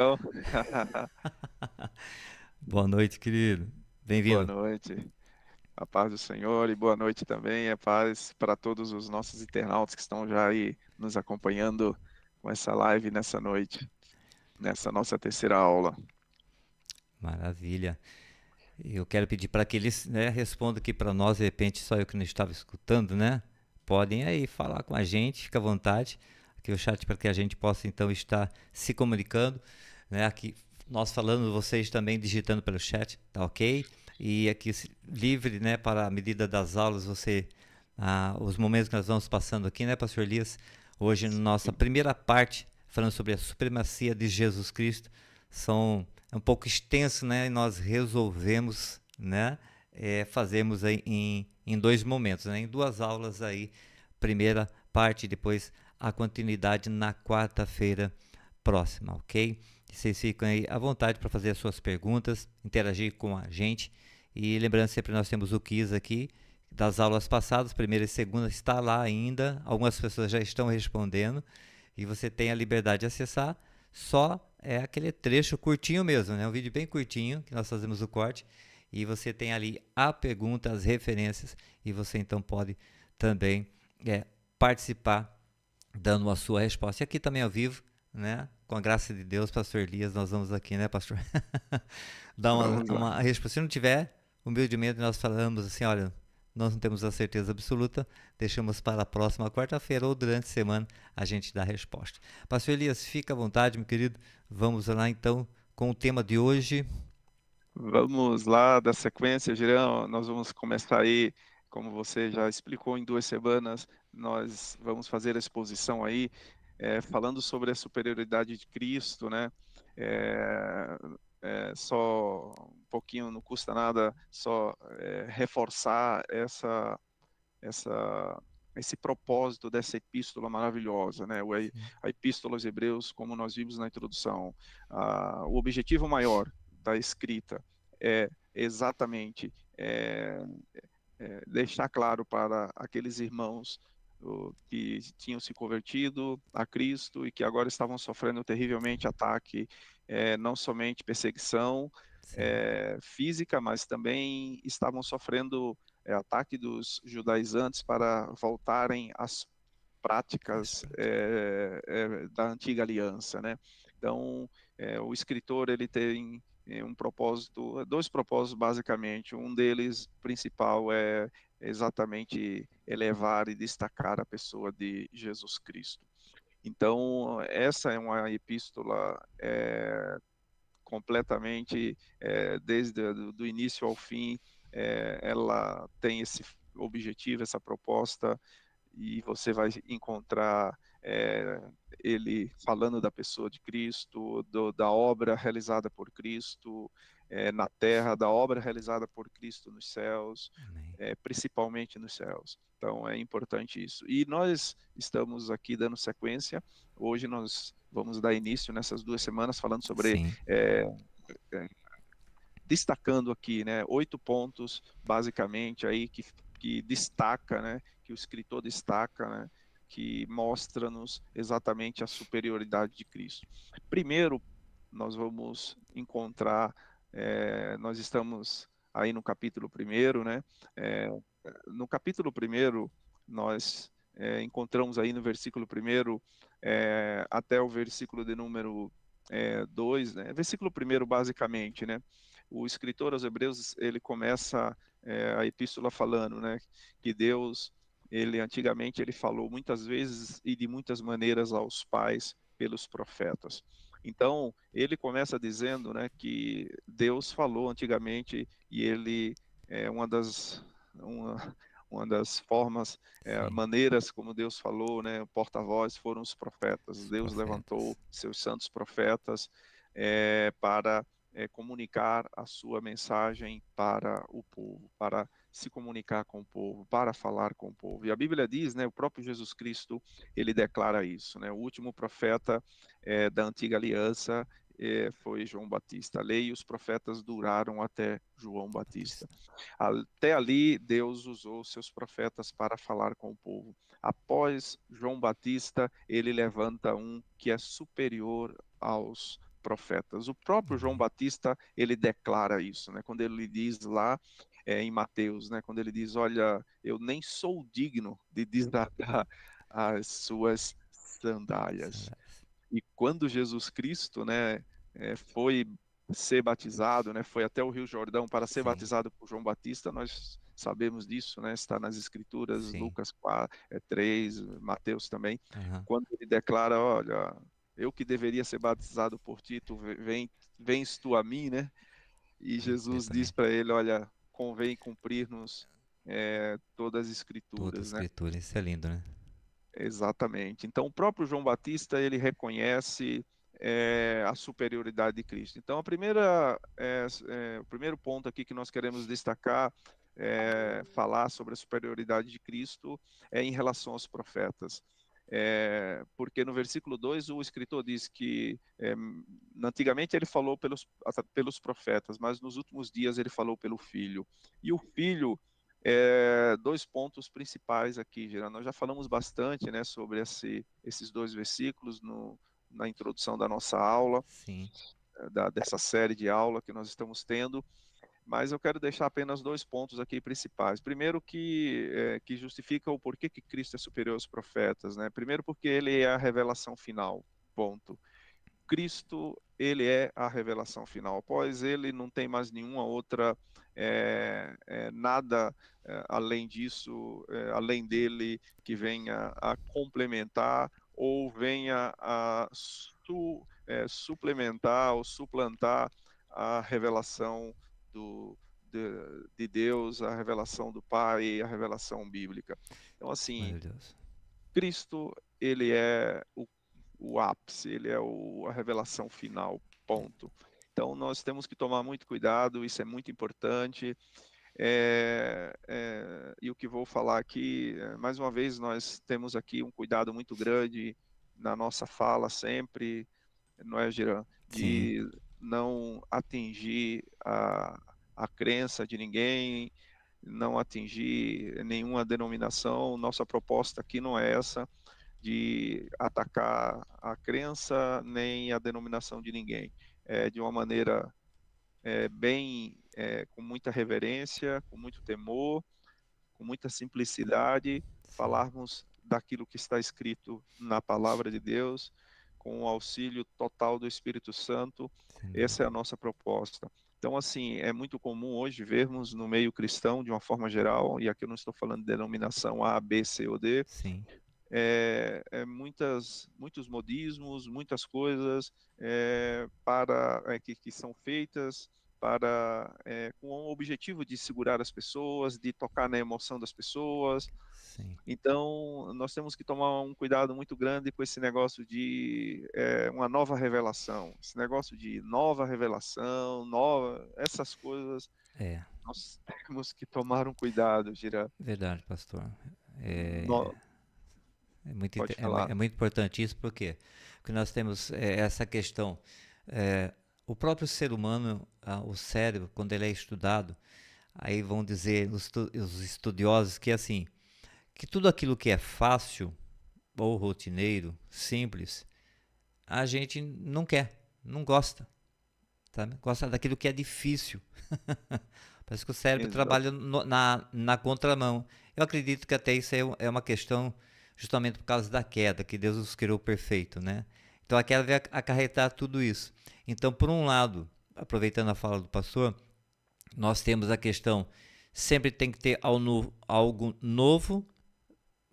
Então, Boa noite, querido. boa Bem-vindo. noite, a paz do Senhor e boa noite também, a paz para todos os nossos internautas que estão já aí nos acompanhando com essa live nessa noite, nessa nossa terceira aula. Maravilha. Eu quero pedir para que eles, respondam aqui para nós, de repente só eu que não estava escutando, né? Podem aí falar com a gente, fica à vontade. Aqui o chat para que a gente possa então estar se comunicando, né? Aqui nós falando, vocês também digitando pelo chat, tá ok? E aqui livre, né, para a medida das aulas, os momentos que nós vamos passando aqui, né, Pastor Elias? Hoje, na nossa primeira parte, falando sobre a supremacia de Jesus Cristo, é um pouco extenso, né? E nós resolvemos, né? Fazemos aí em dois momentos, né? Em duas aulas aí, primeira parte, depois a continuidade na quarta-feira próxima, ok? Vocês ficam aí à vontade para fazer as suas perguntas, interagir com a gente. E lembrando sempre, nós temos o quiz aqui das aulas passadas, primeira e segunda, está lá ainda. Algumas pessoas já estão respondendo e você tem a liberdade de acessar. Só é aquele trecho curtinho mesmo, né? Um vídeo bem curtinho que nós fazemos o corte e você tem ali a pergunta, as referências e você então pode também é, participar dando a sua resposta. E aqui também ao vivo, né? Com a graça de Deus, Pastor Elias, nós vamos aqui, né, Pastor? Dar Vamos lá. uma resposta. Se não tiver, humildemente nós falamos assim, olha, nós não temos a certeza absoluta, deixamos para a próxima quarta-feira ou durante a semana a gente dá a resposta. Pastor Elias, fica à vontade, meu querido. Vamos lá então com o tema de hoje. Vamos lá da sequência, Girão. Nós vamos começar aí, como você já explicou, em 2 semanas. Nós vamos fazer a exposição aí, falando sobre a superioridade de Cristo, né? É, só um pouquinho, não custa nada, só reforçar essa, esse propósito dessa epístola maravilhosa, né? A epístola aos Hebreus, como nós vimos na introdução, o objetivo maior da escrita é exatamente deixar claro para aqueles irmãos que tinham se convertido a Cristo e que agora estavam sofrendo terrivelmente ataque, não somente perseguição Sim, física, mas também estavam sofrendo ataque dos judaizantes para voltarem às as práticas práticas. da antiga aliança, né? Então, o escritor ele tem um propósito, dois propósitos basicamente. Um deles principal é exatamente elevar e destacar a pessoa de Jesus Cristo. Então, essa é uma epístola completamente, desde do início ao fim, ela tem esse objetivo, essa proposta e você vai encontrar ele falando da pessoa de Cristo, da obra realizada por Cristo na terra, da obra realizada por Cristo nos céus, Amém. principalmente nos céus. Então é importante isso. E nós estamos aqui dando sequência. Hoje nós vamos dar início nessas 2 semanas falando sobre Sim, destacando aqui, né, 8 pontos basicamente aí que destaca, né, que o escritor destaca, né, que mostra-nos exatamente a superioridade de Cristo. Primeiro, nós vamos encontrar, nós estamos aí no capítulo primeiro, né, é, no capítulo primeiro nós encontramos aí no versículo primeiro até o versículo de número 2, né, versículo primeiro basicamente, né, o escritor aos Hebreus ele começa a epístola falando, né, que Deus ele antigamente ele falou muitas vezes e de muitas maneiras aos pais pelos profetas. Então ele começa dizendo, né, que Deus falou antigamente e ele é uma das formas, sim. maneiras como Deus falou, né, porta-voz foram os profetas. Os Deus levantou profetas. seus santos profetas para comunicar a sua mensagem para o povo, para se comunicar com o povo, para falar com o povo. E a Bíblia diz, né, o próprio Jesus Cristo, ele declara isso, né? O último profeta da antiga aliança foi João Batista. A lei e os profetas duraram até João Batista. Batista. Até ali, Deus usou seus profetas para falar com o povo. Após João Batista, ele levanta um que é superior aos profetas. O próprio João Batista, ele declara isso, né? Quando ele diz lá em Mateus, né? Quando ele diz, olha, eu nem sou digno de desatar as suas sandálias. E quando Jesus Cristo, né, foi ser batizado, né, foi até o Rio Jordão para ser Sim, batizado por João Batista, nós sabemos disso, né, está nas Escrituras, sim. Lucas 4, 3, Mateus também, Aham. quando ele declara, olha, eu que deveria ser batizado por ti, vens tu a mim, né? E Eu creio Jesus diz também. para ele, olha, convém cumprir-nos todas as Toda a Escrituras, né? escritura, isso é lindo, né? Exatamente. Então, o próprio João Batista ele reconhece a superioridade de Cristo. Então, o primeiro ponto aqui que nós queremos destacar, falar sobre a superioridade de Cristo, é em relação aos profetas. Porque no versículo 2 o escritor diz que antigamente ele falou pelos profetas, mas nos últimos dias ele falou pelo Filho. E o Filho, dois pontos principais aqui, Gerando. Nós já falamos bastante, né, sobre esses dois versículos na introdução da nossa aula, Sim, dessa série de aula que nós estamos tendo, mas eu quero deixar apenas dois pontos aqui principais. Primeiro, que justifica o porquê que Cristo é superior aos profetas, né? Primeiro, porque ele é a revelação final, ponto. Cristo, ele é a revelação final. Após ele, não tem mais nenhuma outra, nada além disso, além dele, que venha a complementar ou venha a suplementar ou suplantar a revelação do, de Deus, a revelação do Pai, a revelação bíblica. Então, assim, maravilhoso. Cristo, ele é o ápice, ele é a revelação final, ponto. Então, nós temos que tomar muito cuidado, isso é muito importante. E o que vou falar aqui, mais uma vez, nós temos aqui um cuidado muito grande na nossa fala sempre, não é, Giran? Sim, De não atingir a crença de ninguém, não atingir nenhuma denominação. Nossa proposta aqui não é essa, de atacar a crença nem a denominação de ninguém. De uma maneira com muita reverência, com muito temor, com muita simplicidade, sim, falarmos daquilo que está escrito na palavra de Deus, com o auxílio total do Espírito Santo. sem Essa é dúvida. a nossa proposta. Então, assim, é muito comum hoje vermos no meio cristão, de uma forma geral, e aqui eu não estou falando de denominação A, B, C ou D, Sim, muitos modismos, muitas coisas que são feitas com o objetivo de segurar as pessoas, de tocar na emoção das pessoas. sim. Então, nós temos que tomar um cuidado muito grande com esse negócio de uma nova revelação. Esse negócio de nova revelação, essas coisas, É, nós temos que tomar um cuidado, Gira. verdade, pastor. É, No, é pode falar. é muito importante isso, por quê? Porque nós temos essa questão. é, o próprio ser humano, o cérebro, quando ele é estudado, aí vão dizer os estudiosos que assim, que tudo aquilo que é fácil ou rotineiro, simples, a gente não quer, não gosta, sabe? Gosta daquilo que é difícil. Parece que o cérebro Exato. trabalha na contramão. Eu acredito que até isso é uma questão justamente por causa da queda, que Deus nos criou perfeito, né? Então a queda vai acarretar tudo isso. Então, por um lado, aproveitando a fala do pastor, nós temos a questão, sempre tem que ter algo novo,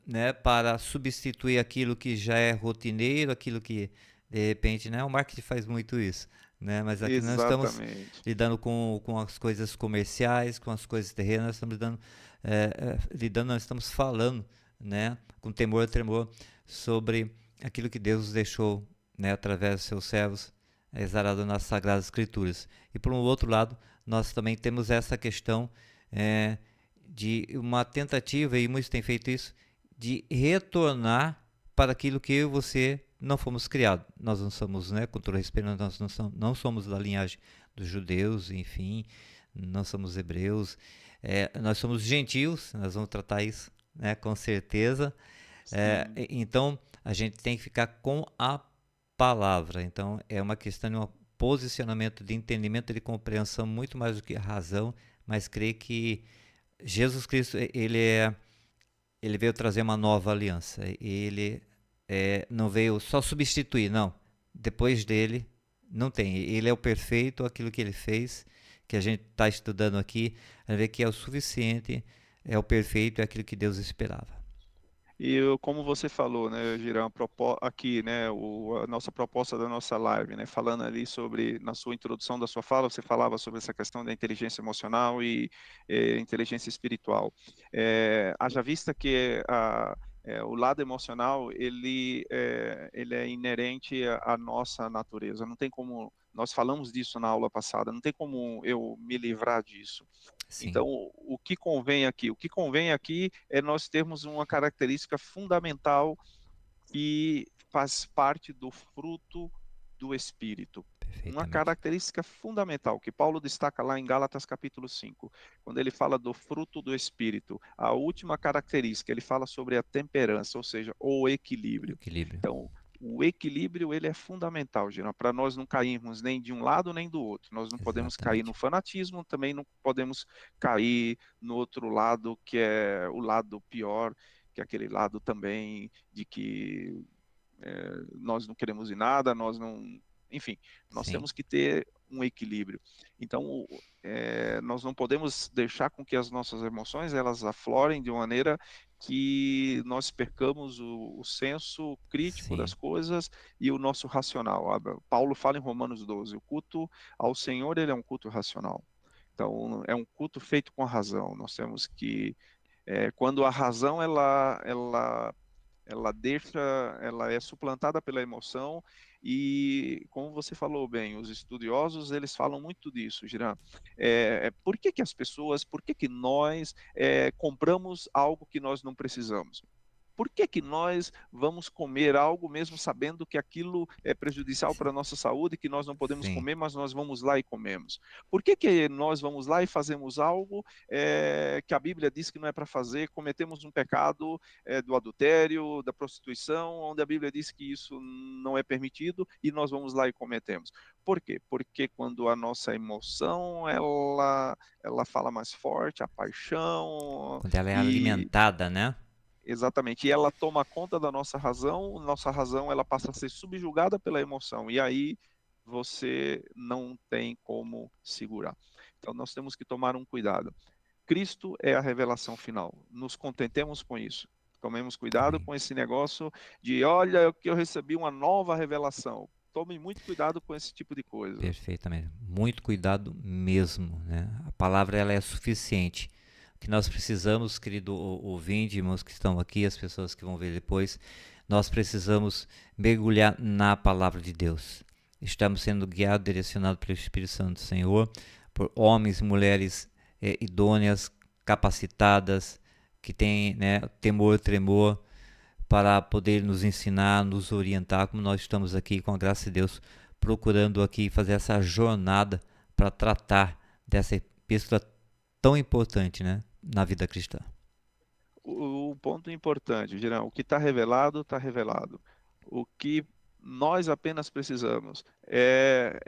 né, para substituir aquilo que já é rotineiro, aquilo que de repente, né, o marketing faz muito isso, né, mas aqui nós estamos Exatamente. lidando com as coisas comerciais, com as coisas terrenas, nós estamos lidando, nós estamos falando, né, com temor e tremor sobre aquilo que Deus deixou, né, através dos seus servos, exarado nas Sagradas Escrituras. E por um outro lado, nós também temos essa questão de uma tentativa, e muitos têm feito isso, de retornar para aquilo que eu e você não fomos criados. Nós não somos, né, com todo respeito, nós não somos da linhagem dos judeus, enfim, não somos hebreus, nós somos gentios, nós vamos tratar isso, né, com certeza. Sim. Então, a gente tem que ficar com a palavra. Então, é uma questão de uma posicionamento de entendimento, de compreensão, muito mais do que a razão, mas creio que Jesus Cristo, ele veio trazer uma nova aliança. Ele não veio só substituir, não. Depois dele, não tem. Ele é o perfeito, aquilo que ele fez, que a gente está estudando aqui, a gente vê que é o suficiente, é o perfeito, é aquilo que Deus esperava. Como você falou, né, Girão, aqui, né, a nossa proposta da nossa live, né, falando ali sobre, na sua introdução da sua fala, você falava sobre essa questão da inteligência emocional e inteligência espiritual. Haja vista que o lado emocional, ele é inerente à nossa natureza, não tem como, nós falamos disso na aula passada, não tem como eu me livrar disso. Sim, Então, o que convém aqui? O que convém aqui é nós termos uma característica fundamental que faz parte do fruto do Espírito. Uma perfeitamente. característica fundamental que Paulo destaca lá em Gálatas capítulo 5, quando ele fala do fruto do Espírito. A última característica, ele fala sobre a temperança, ou seja, o equilíbrio. Equilíbrio. Então, o equilíbrio ele é fundamental, Gerão, para nós não cairmos nem de um lado nem do outro. Nós não podemos cair no Exatamente. fanatismo, também não podemos cair no outro lado, que é o lado pior, que é aquele lado também de que nós não queremos ir nada, nós não. Enfim, nós Sim, temos que ter um equilíbrio. Então, nós não podemos deixar com que as nossas emoções elas aflorem de uma maneira que nós percamos o senso crítico sim, das coisas e o nosso racional. Paulo fala em Romanos 12, o culto ao Senhor ele é um culto racional. Então, é um culto feito com a razão. Nós temos que, quando a razão ela é suplantada pela emoção e, como você falou bem, os estudiosos eles falam muito disso, Giran. Por que as pessoas, por que nós compramos algo que nós não precisamos? Por que nós vamos comer algo mesmo sabendo que aquilo é prejudicial para a nossa saúde, que nós não podemos sim, comer, mas nós vamos lá e comemos? Por que nós vamos lá e fazemos algo que a Bíblia diz que não é para fazer, cometemos um pecado do adultério, da prostituição, onde a Bíblia diz que isso não é permitido e nós vamos lá e cometemos? Por quê? Porque quando a nossa emoção ela fala mais forte, a paixão quando ela é e alimentada, né? exatamente. E ela toma conta da nossa razão ela passa a ser subjugada pela emoção. E aí você não tem como segurar. Então nós temos que tomar um cuidado. Cristo é a revelação final. Nos contentemos com isso. Tomemos cuidado Amém. com esse negócio de, olha, que eu recebi uma nova revelação. Tome muito cuidado com esse tipo de coisa. Perfeitamente. Muito cuidado mesmo, né? A palavra ela é suficiente. O que nós precisamos, querido ouvinte, irmãos que estão aqui, as pessoas que vão ver depois, nós precisamos mergulhar na palavra de Deus. Estamos sendo guiados, direcionados pelo Espírito Santo do Senhor, por homens e mulheres idôneas, capacitadas, que têm, né, temor, tremor, para poder nos ensinar, nos orientar, como nós estamos aqui, com a graça de Deus, procurando aqui fazer essa jornada para tratar dessa epístola tão importante, né, na vida cristã. O ponto importante, Girão, o que está revelado, está revelado. O que nós apenas precisamos é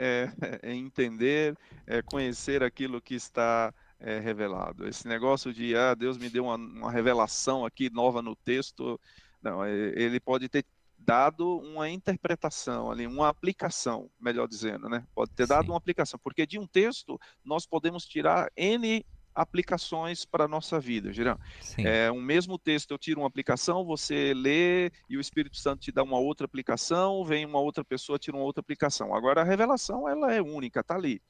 entender, é conhecer aquilo que está revelado. Esse negócio de, Deus me deu uma revelação aqui nova no texto, não, ele pode ter dado uma interpretação ali, uma aplicação, melhor dizendo, né? Pode ter dado Sim, uma aplicação, porque de um texto nós podemos tirar N aplicações para a nossa vida, Girão. sim, Um mesmo texto, eu tiro uma aplicação, você lê e o Espírito Santo te dá uma outra aplicação, vem uma outra pessoa, tira uma outra aplicação. Agora, a revelação, ela é única, está ali.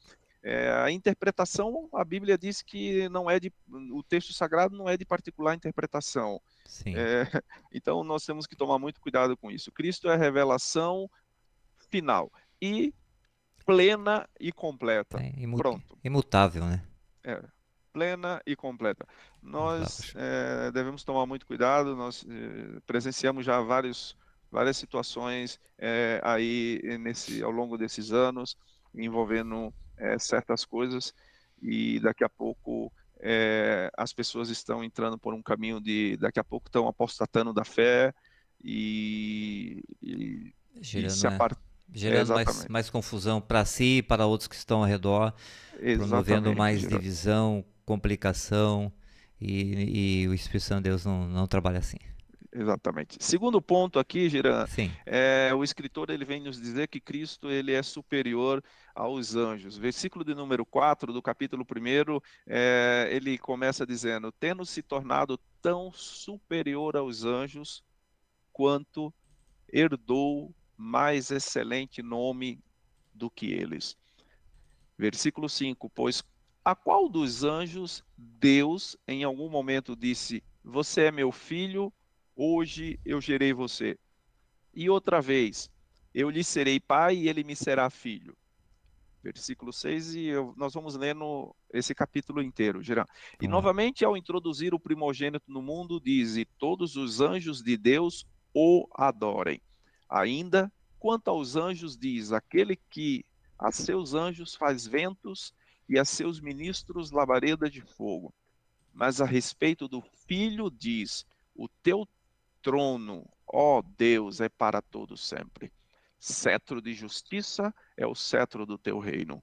A interpretação, a Bíblia diz que não é de, o texto sagrado não é de particular interpretação. sim. É, então, nós temos que tomar muito cuidado com isso. Cristo é a revelação final e plena e completa. É Pronto. imutável, né? É, plena e completa. Nós Exato. devemos tomar muito cuidado, nós presenciamos já várias situações aí ao longo desses anos, envolvendo certas coisas, e daqui a pouco as pessoas estão entrando por um caminho daqui a pouco estão apostatando da fé e Gerando, se né? apartando. gerando Exatamente, mais confusão para si e para outros que estão ao redor, promovendo exatamente, mais Gerando. divisão, complicação, e o Espírito Santo de Deus não trabalha assim. Exatamente. Segundo ponto aqui, Giran, Sim, o escritor ele vem nos dizer que Cristo ele é superior aos anjos. Versículo de número 4 do capítulo 1, ele começa dizendo: tendo se tornado tão superior aos anjos, quanto herdou mais excelente nome do que eles. Versículo 5: pois a qual dos anjos Deus em algum momento disse: você é meu filho, hoje eu gerei você. E outra vez, eu lhe serei pai e ele me será filho. Versículo 6, nós vamos lendo esse capítulo inteiro, Gerão. E vamos lá. novamente, ao introduzir o primogênito no mundo, diz: e todos os anjos de Deus o adorem. Ainda, quanto aos anjos, diz: aquele que a seus anjos faz ventos e a seus ministros labareda de fogo. Mas a respeito do filho, diz: o teu trono, ó Deus, é para todo sempre. Cetro de justiça é o cetro do teu reino.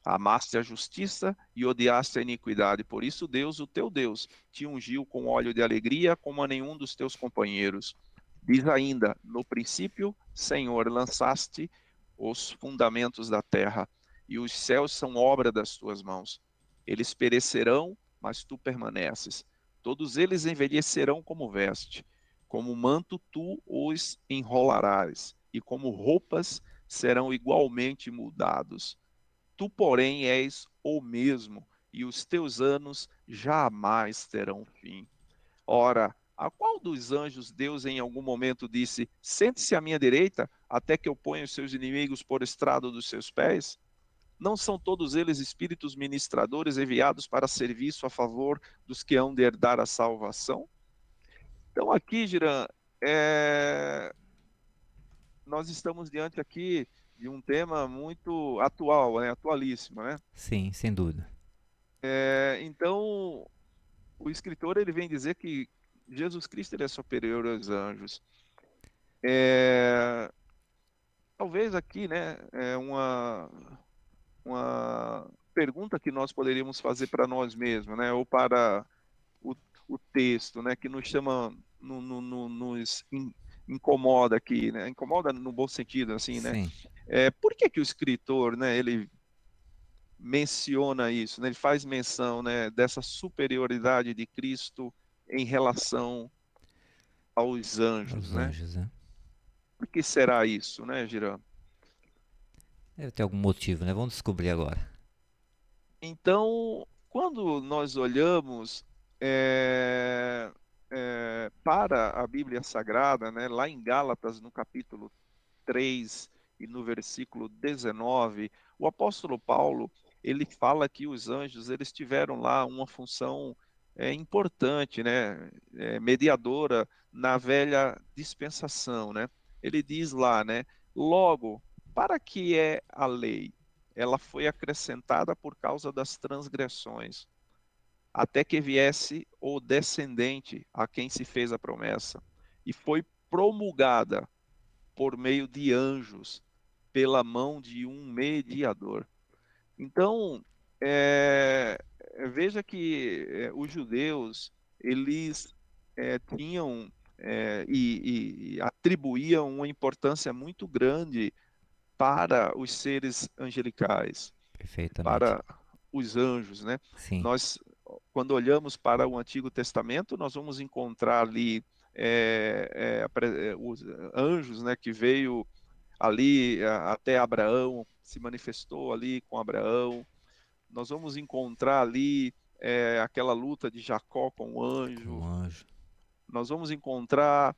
Amaste a justiça e odiaste a iniquidade. Por isso, Deus, o teu Deus, te ungiu com óleo de alegria, como a nenhum dos teus companheiros. Diz ainda: no princípio, Senhor, lançaste os fundamentos da terra, e os céus são obra das tuas mãos. Eles perecerão, mas tu permaneces. Todos eles envelhecerão como veste. Como manto tu os enrolarás, e como roupas serão igualmente mudados. Tu, porém, és o mesmo, e os teus anos jamais terão fim. Ora, a qual dos anjos Deus em algum momento disse: sente-se à minha direita, até que eu ponha os seus inimigos por estrado dos seus pés? Não são todos eles espíritos ministradores enviados para serviço a favor dos que hão de herdar a salvação? Então, aqui, Giran, é, nós estamos diante aqui de um tema muito atual, né? Atualíssimo, né? Sim, sem dúvida. Então, o escritor ele vem dizer que Jesus Cristo ele é superior aos anjos. É, talvez aqui, né, uma pergunta que nós poderíamos fazer para nós mesmos, né, ou para o, o texto, né, que nos chama, incomoda aqui, né, incomoda no bom sentido, assim, né, Sim, por que que o escritor, né, ele menciona isso, né, ele faz menção, né, dessa superioridade de Cristo em relação aos anjos, os né? anjos, né? Por que será isso, né, Girão? Deve ter algum motivo, né? Vamos descobrir agora. Então, quando nós olhamos para a Bíblia Sagrada, né, lá em Gálatas, no capítulo 3 e no versículo 19, o apóstolo Paulo, ele fala que os anjos, eles tiveram lá uma função importante, né, mediadora na velha dispensação, né? Ele diz lá, né, logo, para que é a lei? Ela foi acrescentada por causa das transgressões, até que viesse o descendente a quem se fez a promessa, e foi promulgada por meio de anjos, pela mão de um mediador. Então, veja que os judeus, eles tinham e atribuíam uma importância muito grande para os seres angelicais, Perfeitamente. para os anjos, né? Sim, Nós, quando olhamos para o Antigo Testamento, nós vamos encontrar ali os anjos, né, que veio ali até Abraão, se manifestou ali com Abraão. Nós vamos encontrar ali aquela luta de Jacó com o com anjo. o anjo. Nós vamos encontrar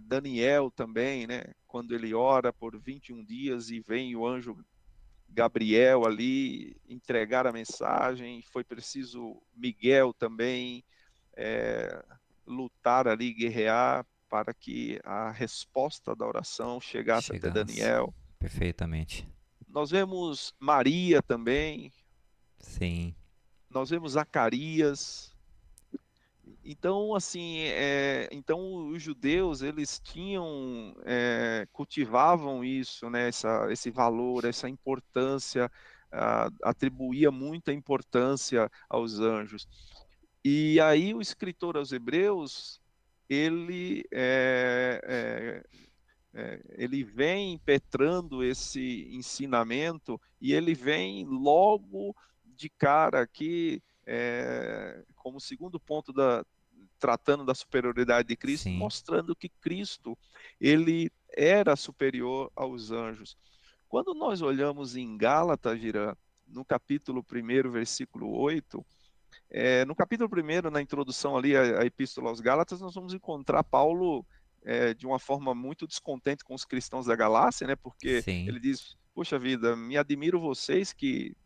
Daniel também, né? Quando ele ora por 21 dias e vem o anjo Gabriel ali entregar a mensagem. Foi preciso Miguel também é, lutar ali, guerrear para que a resposta da oração chegasse até Chegasse. Daniel. Perfeitamente. Nós vemos Maria também, Sim, nós vemos Zacarias, Então, assim, então os judeus, eles tinham, cultivavam isso, né, esse valor, essa importância, atribuía muita importância aos anjos. E aí o escritor aos Hebreus, ele, ele vem impetrando esse ensinamento e ele vem logo de cara aqui, como segundo ponto tratando da superioridade de Cristo, Sim, mostrando que Cristo ele era superior aos anjos. Quando nós olhamos em Gálatas, Girã, no capítulo 1, versículo 8, no capítulo 1, na introdução ali à Epístola aos Gálatas, nós vamos encontrar Paulo de uma forma muito descontente com os cristãos da Galácia, né? Porque sim, ele diz: Poxa vida, me admiro vocês que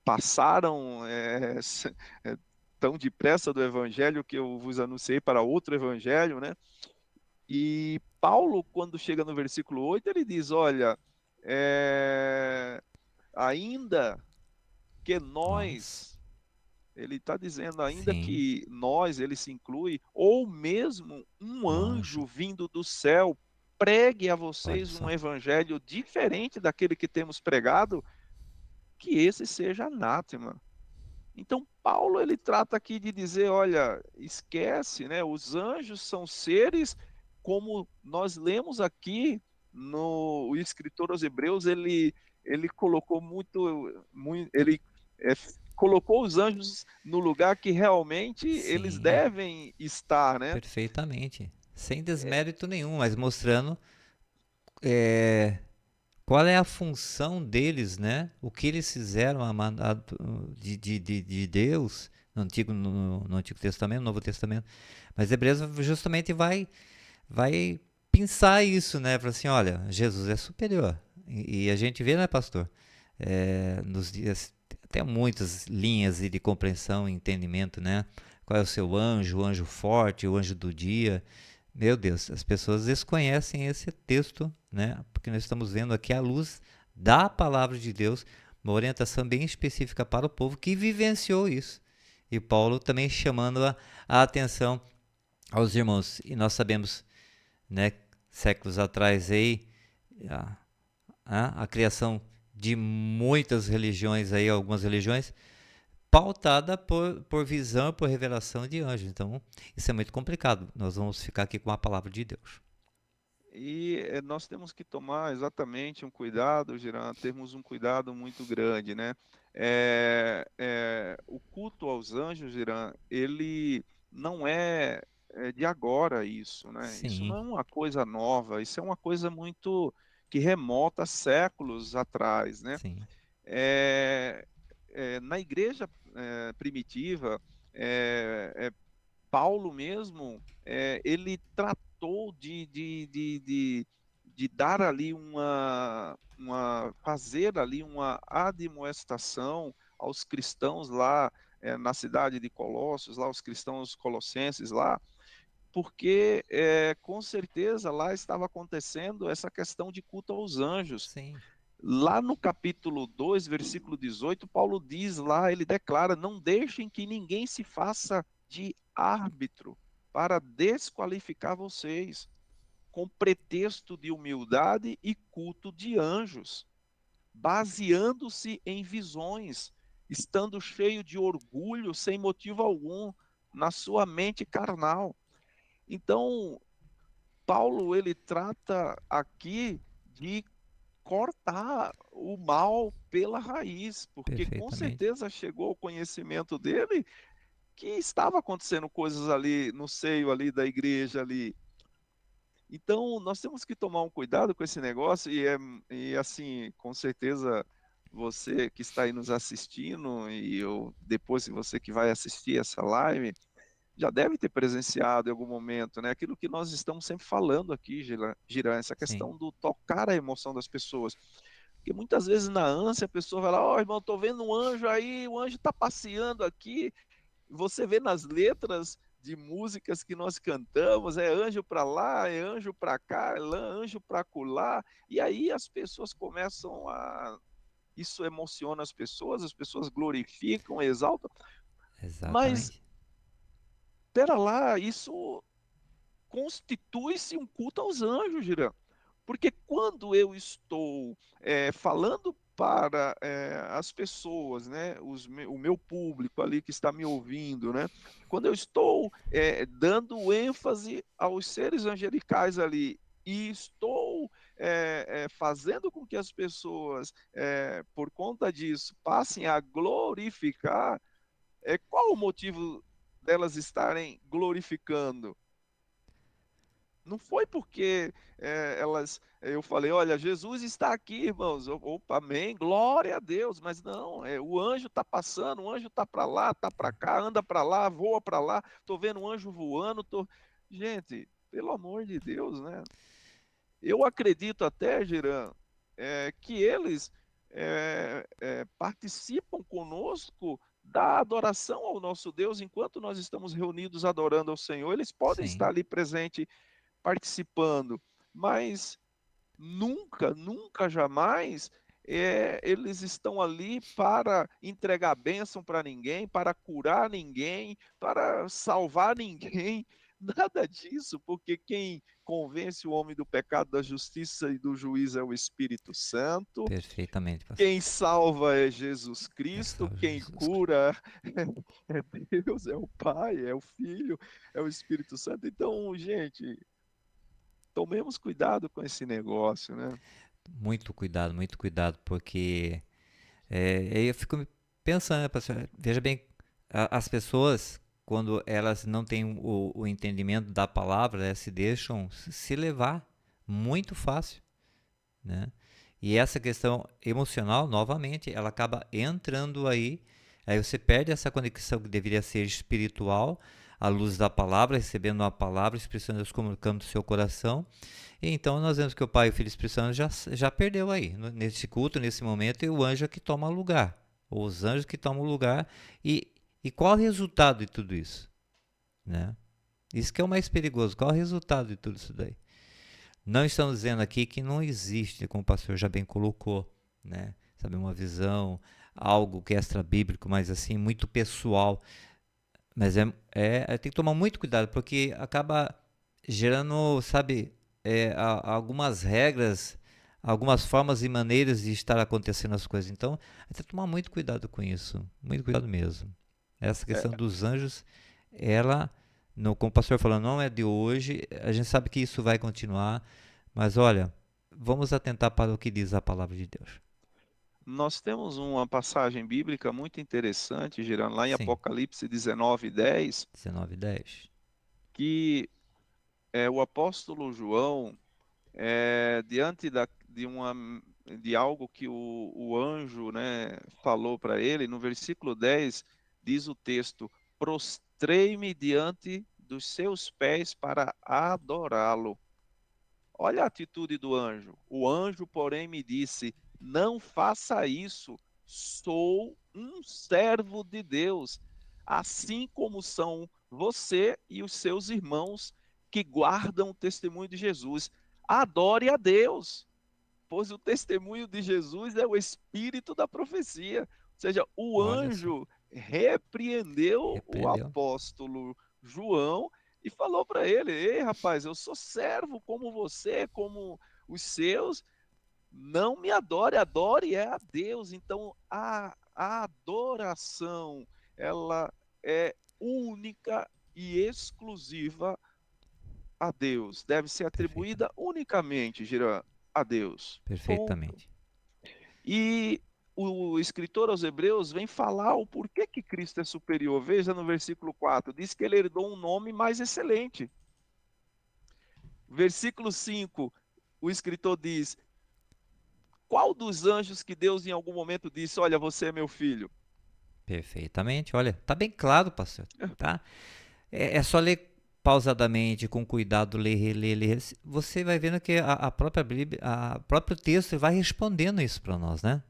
passaram tão depressa do evangelho que eu vos anunciei para outro evangelho, né? E Paulo, quando chega no versículo 8, ele diz: Olha, ainda que nós, nós, ele está dizendo, ainda sim, que nós, ele se inclui, ou mesmo um um anjo, anjo vindo do céu, pregue a olha vocês um só, evangelho diferente daquele que temos pregado, que esse seja anátema. Então, Paulo ele trata aqui de dizer, olha, esquece, né? Os anjos são seres como nós lemos aqui no o escritor aos Hebreus, ele colocou muito ele é, colocou os anjos no lugar que realmente eles sim, devem estar, né? perfeitamente, sem desmérito nenhum, mas mostrando é, qual é a função deles, né? O que eles fizeram de Deus no Antigo Testamento, no Novo Testamento. Mas Hebreus justamente vai pensar isso, né? Para assim, olha, Jesus é superior. E a gente vê, né, pastor? Nos dias, até muitas linhas de compreensão e entendimento, né? Qual é o anjo forte, o anjo do dia. Meu Deus, as pessoas desconhecem esse texto, né? Porque nós estamos vendo aqui a luz da palavra de Deus, uma orientação bem específica para o povo que vivenciou isso. E Paulo também chamando a atenção aos irmãos. E nós sabemos, né, séculos atrás aí, a, a criação de muitas religiões aí, algumas religiões, pautada por visão, por revelação de anjos. Então, isso é muito complicado. Nós vamos ficar aqui com a palavra de Deus. E nós temos que tomar exatamente um cuidado, Giran, temos um cuidado muito grande, né? O culto aos anjos, Giran, ele não é de agora isso, né? Isso não Sim, é uma coisa nova, isso é uma coisa muito que remota a séculos atrás, né? sim, É, na igreja primitiva, é, é, Paulo mesmo, ele tratou de dar ali fazer ali uma admoestação aos cristãos lá na cidade de Colossos, lá os cristãos colossenses lá, porque com certeza lá estava acontecendo essa questão de culto aos anjos. sim, Lá no capítulo 2, versículo 18, Paulo diz lá, ele declara: Não deixem que ninguém se faça de árbitro para desqualificar vocês, com pretexto de humildade e culto de anjos, baseando-se em visões, estando cheio de orgulho sem motivo algum na sua mente carnal. Então, Paulo ele trata aqui de cortar o mal pela raiz, porque com perfeitamente. certeza chegou ao conhecimento dele que estava acontecendo coisas ali no seio ali da igreja ali. Então nós temos que tomar um cuidado com esse negócio e assim, com certeza você que está aí nos assistindo e eu depois se você que vai assistir essa live já deve ter presenciado em algum momento, né? Aquilo que nós estamos sempre falando aqui, Giran, essa Sim, questão do tocar a emoção das pessoas. Porque muitas vezes na ânsia a pessoa vai lá, ó, irmão, tô vendo um anjo aí, o anjo tá passeando aqui. Você vê nas letras de músicas que nós cantamos, é anjo para lá, é anjo para cá, é anjo para colar, e aí as pessoas começam a isso emociona as pessoas glorificam, exaltam, mas exatamente. pera lá, isso constitui-se um culto aos anjos, Girão. Porque quando eu estou falando para as pessoas, né, o meu público ali que está me ouvindo, né, quando eu estou dando ênfase aos seres angelicais ali e estou fazendo com que as pessoas, por conta disso, passem a glorificar, qual o motivo delas estarem glorificando? Não foi porque eu falei, olha, Jesus está aqui, irmãos. Opa, amém, glória a Deus. Mas não, o anjo está passando, o anjo está para lá, está para cá, anda para lá, voa para lá. Estou vendo um anjo voando. Gente, pelo amor de Deus, né? Eu acredito até, Girã, que eles participam conosco da adoração ao nosso Deus enquanto nós estamos reunidos adorando ao Senhor. Eles podem estar Sim, ali presente participando, mas nunca, nunca, jamais eles estão ali para entregar bênção para ninguém, para curar ninguém, para salvar ninguém, nada disso, porque quem convence o homem do pecado, da justiça e do juízo é o Espírito Santo. perfeitamente, pastor. Quem salva é Jesus É Cristo, só quem Jesus. cura é Deus, é o Pai, é o Filho, é o Espírito Santo. Então, gente, tomemos cuidado com esse negócio, né? Muito cuidado, porque aí eu fico pensando, né, pastor, veja bem, as pessoas, quando elas não têm o entendimento da palavra, elas se deixam se levar muito fácil, né? E essa questão emocional, novamente, ela acaba entrando aí você perde essa conexão que deveria ser espiritual, à luz da palavra, recebendo a palavra, expressando Deus comunicando no seu coração. E então nós vemos que o Pai e o Filho e o Espírito Santo já perdeu aí, nesse culto, nesse momento, e o anjo é que toma lugar, ou os anjos que tomam lugar. E qual o resultado de tudo isso? Né? Isso que é o mais perigoso, qual o resultado de tudo isso daí? Não estamos dizendo aqui que não existe, como o pastor já bem colocou, né? Sabe, uma visão, algo que é extra-bíblico, mas assim, muito pessoal. Mas tem que tomar muito cuidado, porque acaba gerando, sabe, algumas regras, algumas formas e maneiras de estar acontecendo as coisas. Então, tem que tomar muito cuidado com isso, muito cuidado mesmo. Essa questão É, dos anjos, ela, no, como o pastor falou, não é de hoje, a gente sabe que isso vai continuar, mas olha, vamos atentar para o que diz a palavra de Deus. nós temos uma passagem bíblica muito interessante, girando lá em Sim, Apocalipse 19:10, 19:10. que o apóstolo João, diante de algo que o anjo, né, falou para ele, no versículo 10, diz o texto: prostrei-me diante dos seus pés para adorá-lo. Olha a atitude do anjo. O anjo, porém, me disse: não faça isso, sou um servo de Deus, assim como são você e os seus irmãos que guardam o testemunho de Jesus. Adore a Deus, pois o testemunho de Jesus é o espírito da profecia. Ou seja, o Olha só, anjo repreendeu o repreendeu. apóstolo João e falou para ele: ei, rapaz, eu sou servo como você, como os seus. Não me adore, adore é a Deus. Então, a adoração, ela é única e exclusiva a Deus. Deve ser atribuída Perfeitamente. unicamente, Gira, a Deus. Ponto. Perfeitamente. E o escritor aos Hebreus vem falar o porquê que Cristo é superior. Veja no versículo 4, diz que ele herdou um nome mais excelente. Versículo 5, o escritor diz: qual dos anjos que Deus em algum momento disse: olha, você é meu filho? Perfeitamente. Olha, tá bem claro, pastor. Tá? É só ler pausadamente, com cuidado, ler, reler, ler. Você vai vendo que a própria Bíblia, o próprio texto vai respondendo isso para nós, né?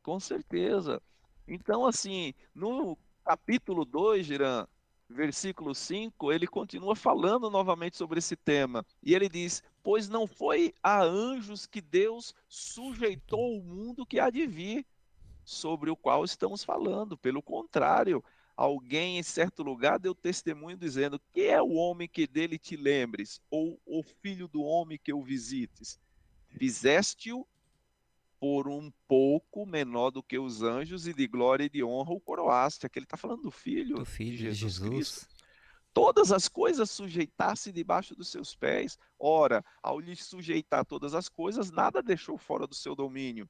Com certeza. Então, assim, no capítulo 2, Giran, versículo 5, ele continua falando novamente sobre esse tema. E ele diz: pois não foi a anjos que Deus sujeitou o mundo que há de vir, sobre o qual estamos falando. Pelo contrário, alguém em certo lugar deu testemunho dizendo: que é o homem que dele te lembres, ou o filho do homem que o visites? Fizeste-o por um pouco menor do que os anjos, e de glória e de honra o coroaste. Aqui ele está falando do Do Filho de Filho de Jesus Cristo. Jesus. Todas as coisas sujeitasse debaixo dos seus pés. Ora, ao lhe sujeitar todas as coisas, nada deixou fora do seu domínio.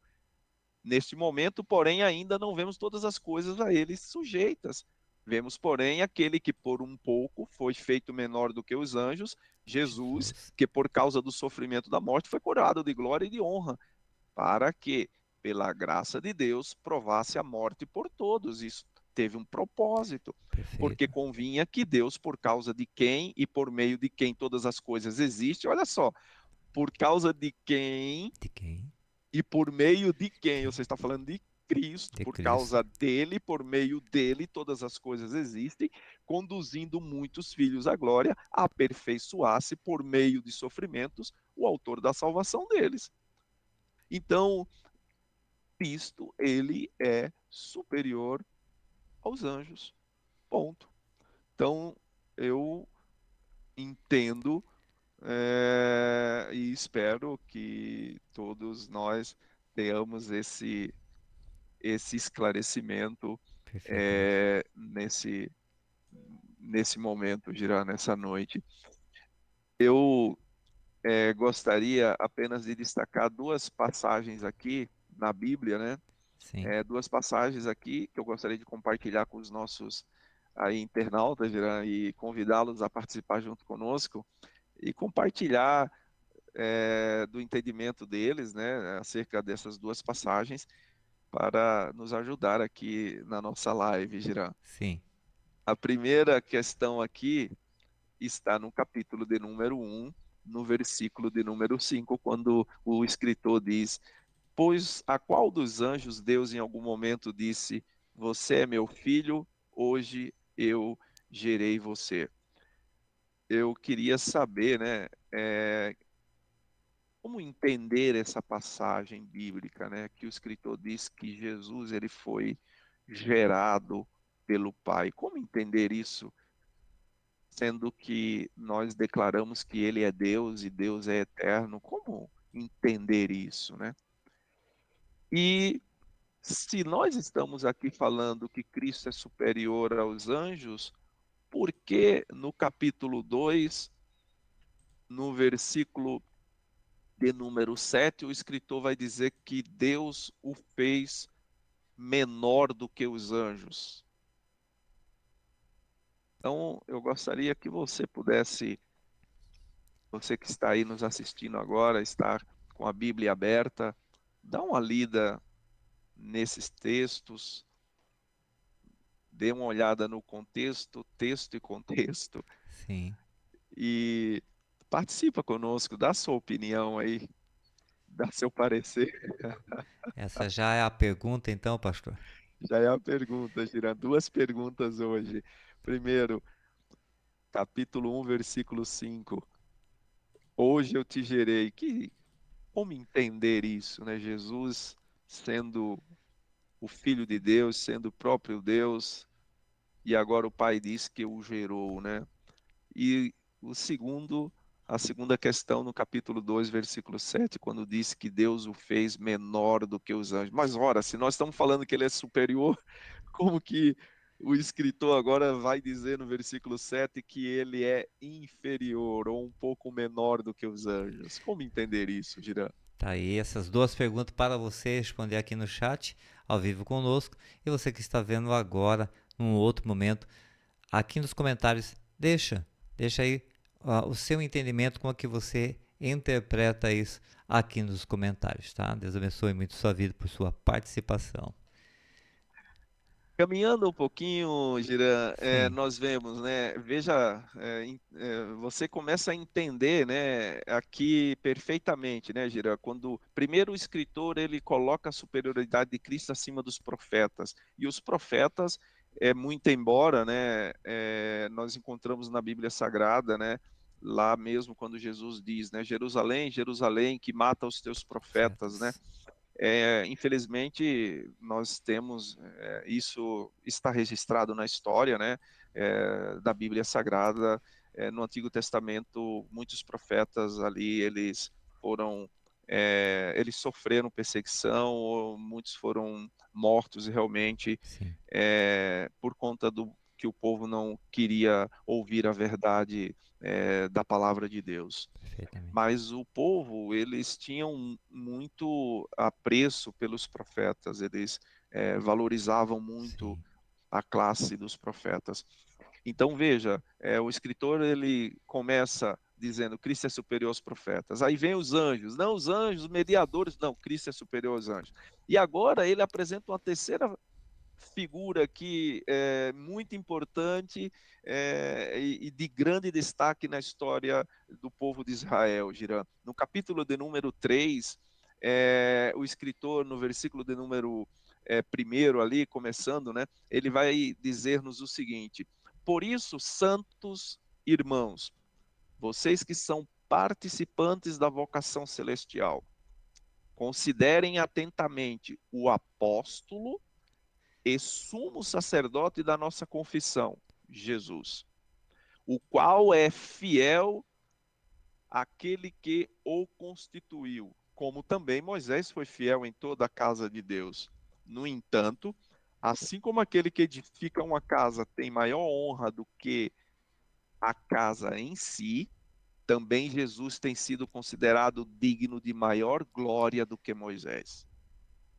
Neste momento, porém, ainda não vemos todas as coisas a ele sujeitas. Vemos, porém, aquele que por um pouco foi feito menor do que os anjos, Jesus, Jesus. que por causa do sofrimento da morte foi coroado de glória e de honra, para que, pela graça de Deus, provasse a morte por todos. Isso teve um propósito, porque Perfeito. convinha que Deus, por causa de quem e por meio de quem todas as coisas existem, olha só, por causa de quem De quem? e por meio de quem, você está falando de Cristo, De por Cristo. causa dele, por meio dele, todas as coisas existem, conduzindo muitos filhos à glória, a aperfeiçoar-se por meio de sofrimentos, o autor da salvação deles. Então, Cristo, ele é superior aos anjos. Ponto. Então, eu entendo e espero que todos nós tenhamos esse esclarecimento Perfeitamente. nesse momento, Girá, nessa noite. Eu gostaria apenas de destacar duas passagens aqui na Bíblia, né? Sim. Duas passagens aqui que eu gostaria de compartilhar com os nossos aí, internautas, Girá, e convidá-los a participar junto conosco e compartilhar do entendimento deles, né, acerca dessas duas passagens, para nos ajudar aqui na nossa live, Girá. Sim. A primeira questão aqui está no capítulo de número 1, no versículo de número 5, quando o escritor diz: pois a qual dos anjos Deus em algum momento disse: você é meu filho, hoje eu gerei você. Eu queria saber, né, como entender essa passagem bíblica, né, que o escritor diz que Jesus ele foi gerado pelo Pai. Como entender isso, sendo que nós declaramos que ele é Deus e Deus é eterno? Como entender isso, né? E se nós estamos aqui falando que Cristo é superior aos anjos, por que no capítulo 2, no versículo de número 7, o escritor vai dizer que Deus o fez menor do que os anjos? Então, eu gostaria que você pudesse, você que está aí nos assistindo agora, estar com a Bíblia aberta, dar uma lida nesses textos, dê uma olhada no contexto, texto e contexto, Sim. e participa conosco, dá sua opinião aí, dá seu parecer. Essa já é a pergunta, então, pastor? Já é a pergunta, Gira. Duas perguntas hoje. Primeiro, capítulo 1, versículo 5. Hoje eu te gerei. Como entender isso, né? Jesus sendo o Filho de Deus, sendo o próprio Deus, e agora o Pai diz que o gerou, né? E o segundo, a segunda questão no capítulo 2, versículo 7, quando diz que Deus o fez menor do que os anjos. Mas ora, se nós estamos falando que ele é superior, como que o escritor agora vai dizer no versículo 7 que ele é inferior ou um pouco menor do que os anjos? Como entender isso, Girã? Tá aí essas duas perguntas para você responder aqui no chat, ao vivo conosco. E você que está vendo agora, num outro momento, aqui nos comentários, deixa aí o seu entendimento, como é que você interpreta isso aqui nos comentários, tá? Deus abençoe muito sua vida por sua participação. Caminhando um pouquinho, Girã, Sim, nós vemos, né? Veja, você começa a entender, né, aqui perfeitamente, né, Girã? Quando primeiro o escritor ele coloca a superioridade de Cristo acima dos profetas, e os profetas, muito embora, né, nós encontramos na Bíblia Sagrada, né, lá mesmo quando Jesus diz, né, Jerusalém, Jerusalém, que mata os teus profetas, né? profetas. Infelizmente, nós temos, isso está registrado na história, né, da Bíblia Sagrada. No Antigo Testamento, muitos profetas ali, eles sofreram perseguição, ou muitos foram mortos realmente, Sim, por conta do que o povo não queria ouvir a verdade, da palavra de Deus. perfeitamente. Mas o povo, eles tinham muito apreço pelos profetas, eles valorizavam muito Sim, a classe dos profetas. Então veja, o escritor ele começa dizendo Cristo é superior aos profetas. Aí vem os anjos, não os anjos, os mediadores, não, Cristo é superior aos anjos. E agora ele apresenta uma terceira figura aqui muito importante, e de grande destaque na história do povo de Israel, Girã. No capítulo de número 3, o escritor, no versículo de número 1 ali, começando, né, ele vai dizer-nos o seguinte: por isso, santos irmãos, vocês que são participantes da vocação celestial, considerem atentamente o apóstolo e sumo sacerdote da nossa confissão, Jesus, o qual é fiel àquele que o constituiu, como também Moisés foi fiel em toda a casa de Deus. No entanto, assim como aquele que edifica uma casa tem maior honra do que a casa em si, também Jesus tem sido considerado digno de maior glória do que Moisés.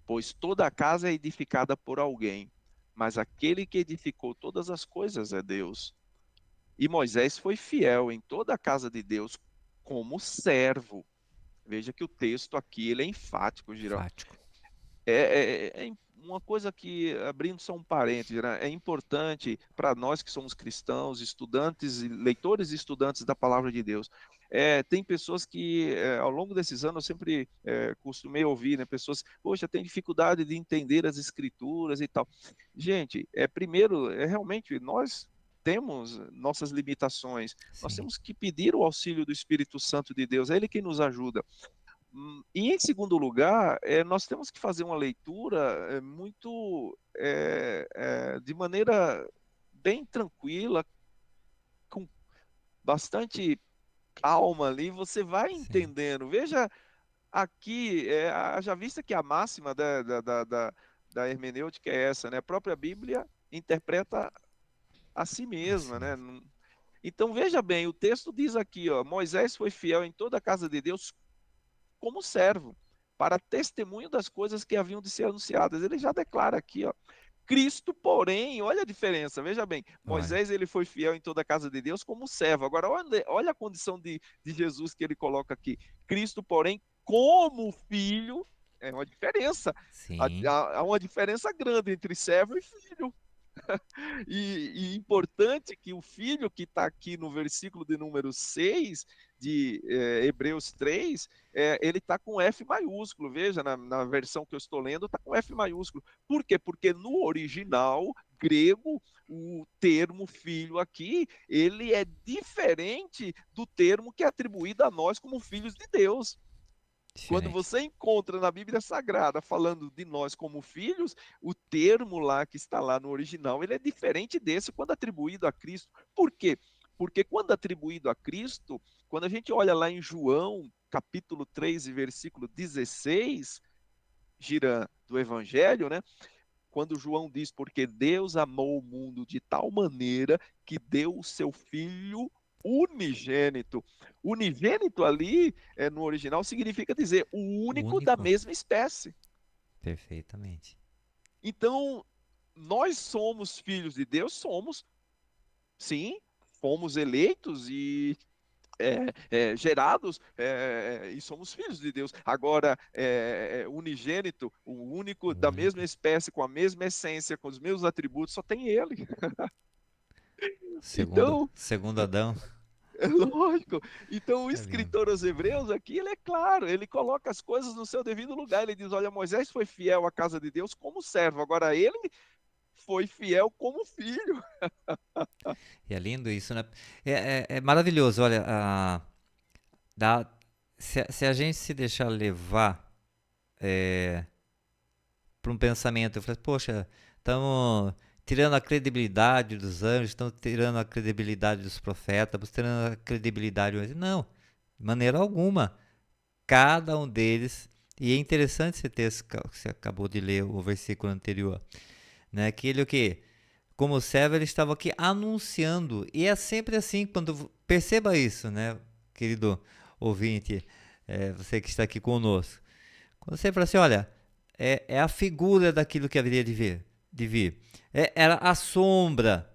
Pois toda a casa é edificada por alguém, mas aquele que edificou todas as coisas é Deus. E Moisés foi fiel em toda a casa de Deus como servo. Veja que o texto aqui ele é enfático, Girão. fático. É uma coisa que, abrindo só um parênteses, né, é importante para nós que somos cristãos, estudantes, leitores e estudantes da palavra de Deus. Tem pessoas que, ao longo desses anos, eu sempre costumei ouvir, né, pessoas, poxa, tem dificuldade de entender as escrituras e tal. Gente, primeiro, realmente, nós temos nossas limitações, nós Sim, temos que pedir o auxílio do Espírito Santo de Deus, é Ele quem nos ajuda. E em segundo lugar, nós temos que fazer uma leitura muito de maneira bem tranquila, com bastante calma ali, você vai sim, entendendo. Veja aqui, haja vista que a máxima da hermenêutica é essa, né? A própria Bíblia interpreta a si assim mesma, né? mesmo. Então veja bem, o texto diz aqui, ó, Moisés foi fiel em toda a casa de Deus como servo, para testemunho das coisas que haviam de ser anunciadas. Ele já declara aqui, ó. Cristo, porém, olha a diferença, veja bem, Olha, Moisés ele foi fiel em toda a casa de Deus como servo. Agora, olha a condição de Jesus que ele coloca aqui. Cristo, porém, como filho, é uma diferença. sim, Há uma diferença grande entre servo e filho. E importante que o filho que está aqui no versículo de número 6 de Hebreus 3, ele está com F maiúsculo. Veja, na versão que eu estou lendo, está com F maiúsculo. Por quê? Porque no original grego, o termo filho aqui, ele é diferente do termo que é atribuído a nós como filhos de Deus. Quando diferente. você encontra na Bíblia Sagrada falando de nós como filhos, o termo lá que está lá no original, ele é diferente desse quando atribuído a Cristo. Por quê? Porque quando atribuído a Cristo, quando a gente olha lá em João, capítulo 3 e versículo 16, gira do Evangelho, né? Quando João diz, porque Deus amou o mundo de tal maneira que deu o seu filho unigênito. Unigênito ali, no original, significa dizer o único da Único, mesma espécie. perfeitamente. Então, nós somos filhos de Deus, somos, sim, fomos eleitos e gerados, e somos filhos de Deus. Agora, unigênito, o único O da único. mesma espécie, com a mesma essência, com os mesmos atributos, só tem ele. Segundo, Então, segundo Adão. é lógico. Então, o É lindo. escritor aos Hebreus aqui, ele é claro, ele coloca as coisas no seu devido lugar. Ele diz: olha, Moisés foi fiel à casa de Deus como servo, agora ele foi fiel como filho. E é lindo isso, né? É maravilhoso. Olha, dá, se a gente se deixar levar para um pensamento. Eu falei, poxa, estamos tirando a credibilidade dos anjos, estamos tirando a credibilidade dos profetas, estamos tirando a credibilidade. Não, de maneira alguma. Cada um deles. E é interessante esse texto que você acabou de ler, o versículo anterior, né? Que ele o quê? Como servo, ele estava aqui anunciando. E é sempre assim, quando perceba isso, né, querido ouvinte, você que está aqui conosco. Quando você fala assim, olha, é a figura daquilo que haveria de vir. Era a sombra,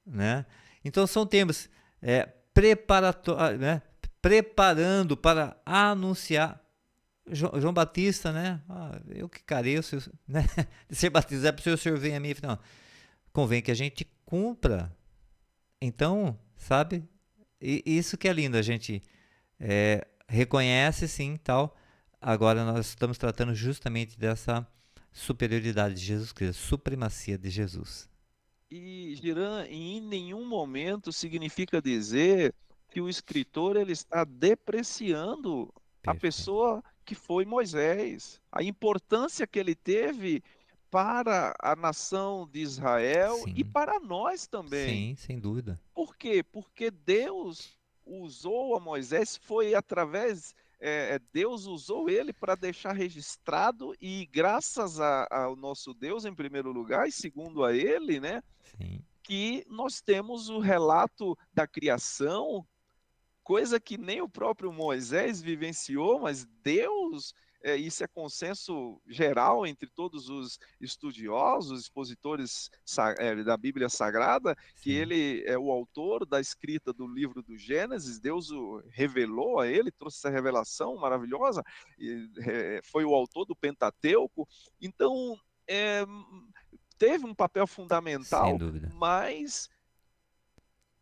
né? Então são termos né? Preparando para anunciar. João Batista, né? Eu que careço, né? De ser batizado, para o senhor vir a mim. Não, convém que a gente cumpra. Então, sabe? Isso que é lindo, a gente reconhece sim, tal. Agora nós estamos tratando justamente dessa superioridade de Jesus Cristo, supremacia de Jesus. E Giran, em nenhum momento significa dizer que o escritor ele está depreciando a Perfeito. pessoa que foi Moisés, a importância que ele teve para a nação de Israel e Sim, para nós também. sim, sem dúvida. Por quê? Porque Deus usou a Moisés, foi através, Deus usou ele para deixar registrado, e graças ao nosso Deus, em primeiro lugar, e segundo a ele, né, Sim, que nós temos o relato da criação, coisa que nem o próprio Moisés vivenciou, mas Deus, isso é consenso geral entre todos os estudiosos, expositores da Bíblia Sagrada, que sim, ele é o autor da escrita do livro do Gênesis, Deus o revelou a ele, trouxe essa revelação maravilhosa, foi o autor do Pentateuco, então é, teve um papel sem fundamental, dúvida. mas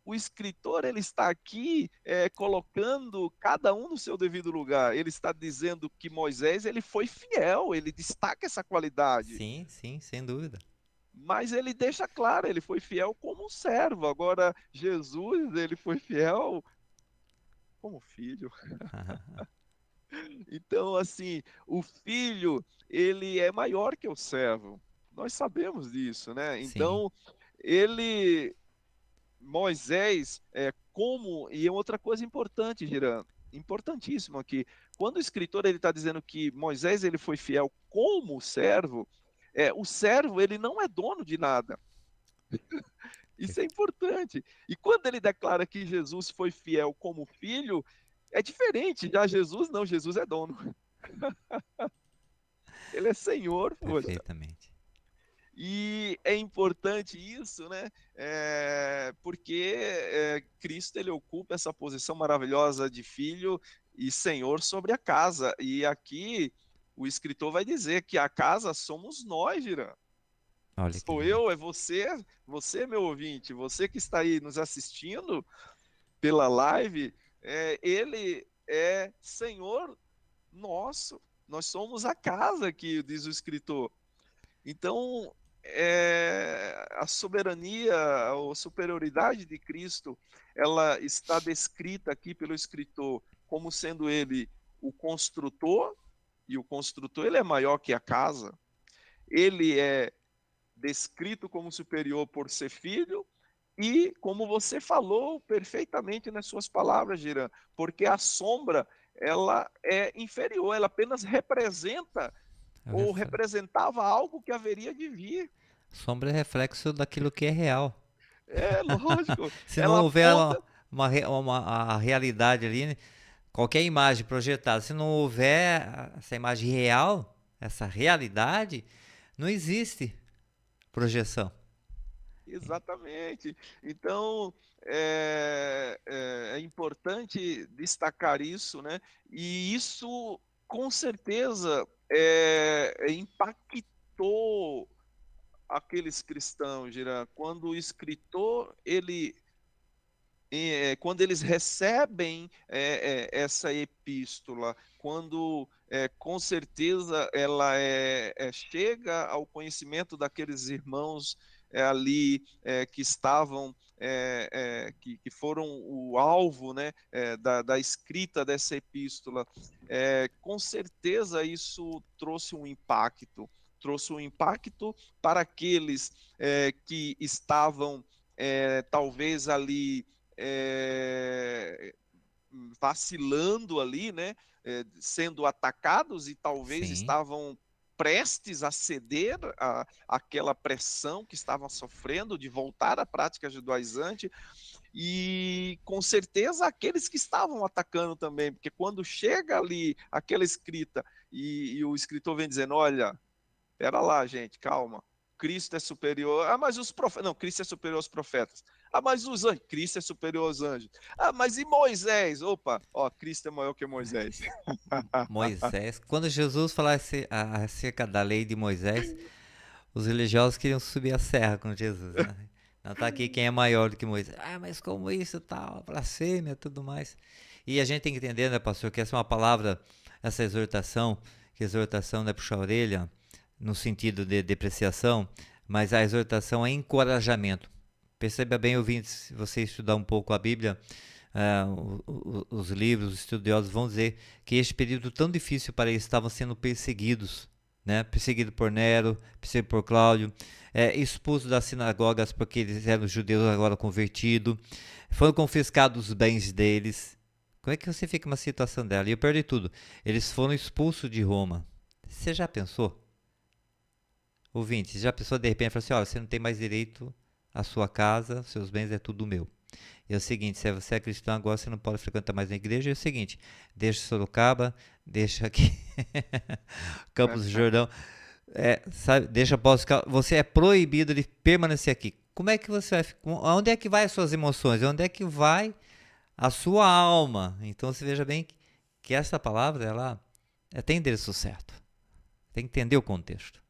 o escritor ele está aqui colocando cada um no seu devido lugar. Ele está dizendo que Moisés ele foi fiel, ele destaca essa qualidade, Sim, sim, sem dúvida. mas ele deixa claro, ele foi fiel como um servo. Agora Jesus ele foi fiel como filho. Então assim, o filho ele é maior que o servo. Nós sabemos disso, né? Sim, Então ele Moisés, e outra coisa importante, Girando, importantíssimo aqui, quando o escritor ele está dizendo que Moisés ele foi fiel como servo, o servo ele não é dono de nada. Isso é importante. E quando ele declara que Jesus foi fiel como filho, é diferente. Já Jesus não, Jesus é dono. Ele é Senhor, poxa. perfeitamente. E é importante isso, né? Porque Cristo ele ocupa essa posição maravilhosa de filho e senhor sobre a casa. E aqui o escritor vai dizer que a casa somos nós, Girã. Olha que Sou lindo. eu, é você, você, meu ouvinte, você que está aí nos assistindo pela live, ele é Senhor nosso. Nós somos a casa que diz o escritor. Então, a soberania ou superioridade de Cristo, ela está descrita aqui pelo escritor como sendo ele o construtor, e o construtor ele é maior que a casa. Ele é descrito como superior por ser filho, e como você falou perfeitamente nas suas palavras, Giran, porque a sombra ela é inferior, ela apenas representa É o ou refle- representava algo que haveria de vir. Sombra é reflexo daquilo que é real. É lógico, Se não ela houver aponta, a realidade ali, né, qualquer imagem projetada, se não houver essa imagem real, essa realidade, não existe projeção. exatamente. Então, é importante destacar isso, né? E isso, com certeza, impactou aqueles cristãos, Girã, quando o escritor, quando eles recebem essa epístola, quando com certeza ela chega ao conhecimento daqueles irmãos ali que estavam, que foram o alvo, né, da escrita dessa epístola, com certeza isso trouxe um impacto. Trouxe um impacto para aqueles que estavam talvez ali vacilando ali, né, sendo atacados e talvez Sim, estavam prestes a ceder àquela pressão que estavam sofrendo de voltar à prática judaizante, e com certeza aqueles que estavam atacando também, porque quando chega ali aquela escrita e o escritor vem dizendo, olha, pera lá, gente, calma. Cristo é superior. Ah, mas os profetas. Não, Cristo é superior aos profetas. Ah, mas os anjos. Cristo é superior aos anjos. Ah, mas e Moisés? Opa, ó, Cristo é maior que Moisés. Moisés. Quando Jesus falasse acerca da lei de Moisés, os religiosos queriam subir a serra com Jesus, né? Não tá aqui quem é maior do que Moisés. Ah, mas como isso, tal, blasfêmia, tudo mais. E a gente tem que entender, né, pastor, que essa é uma palavra, essa exortação, que exortação não é puxar a orelha, no sentido de depreciação, mas a exortação é encorajamento. Perceba bem, ouvintes, se você estudar um pouco a Bíblia, os livros, os estudiosos vão dizer que este período tão difícil para eles estavam sendo perseguidos, né? Perseguido por Nero, perseguido por Cláudio, expulso das sinagogas porque eles eram judeus agora convertidos, foram confiscados os bens deles. Como é que você fica numa situação dela? E eu perdi tudo. Eles foram expulsos de Roma. Você já pensou? Ouvinte, já pensou de repente, falou assim, olha, você não tem mais direito à sua casa, seus bens é tudo meu. E é o seguinte, se você é cristão agora, você não pode frequentar mais a igreja. É o seguinte, deixa Sorocaba, deixa aqui Campos do Jordão, sabe, deixa Poços de Caldas. Você é proibido de permanecer aqui. Como é que você vai, onde é que vai as suas emoções? Onde é que vai a sua alma? Então você veja bem que essa palavra, ela tem endereço certo. Tem que entender o contexto.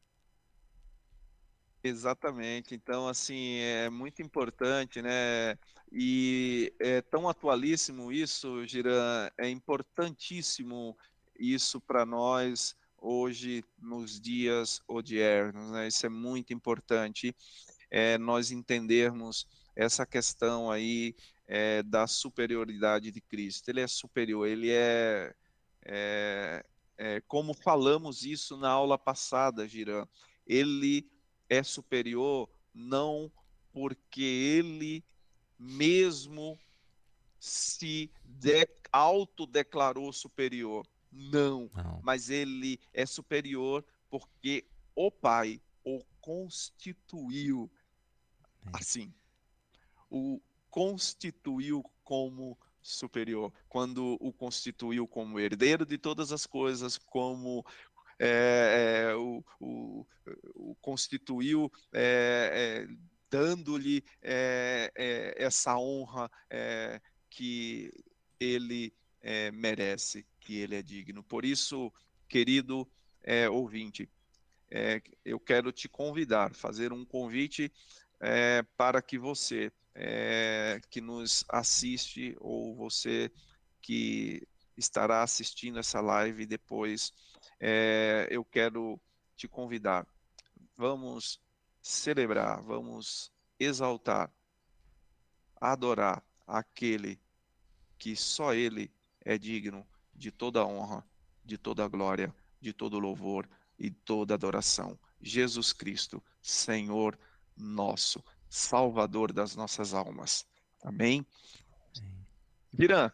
Exatamente. Então, assim, é muito importante, né? E é tão atualíssimo isso, Giran, é importantíssimo isso para nós hoje, nos dias odiernos, né? Isso é muito importante, nós entendermos essa questão aí da superioridade de Cristo. Ele é superior, ele é, como falamos isso na aula passada, Giran, ele é superior não porque ele mesmo se autodeclarou superior, não, Não. mas ele é superior porque o Pai o constituiu assim, o constituiu como superior, quando o constituiu como herdeiro de todas as coisas, como o constituiu dando-lhe essa honra que ele merece, que ele é digno. Por isso, querido ouvinte, eu quero te convidar, fazer um convite para que você que nos assiste ou você que estará assistindo essa live depois, eu quero te convidar. Vamos celebrar, vamos exaltar, adorar aquele que só ele é digno de toda honra, de toda glória, de todo louvor e toda adoração. Jesus Cristo, Senhor nosso, Salvador das nossas almas. Amém? Viran,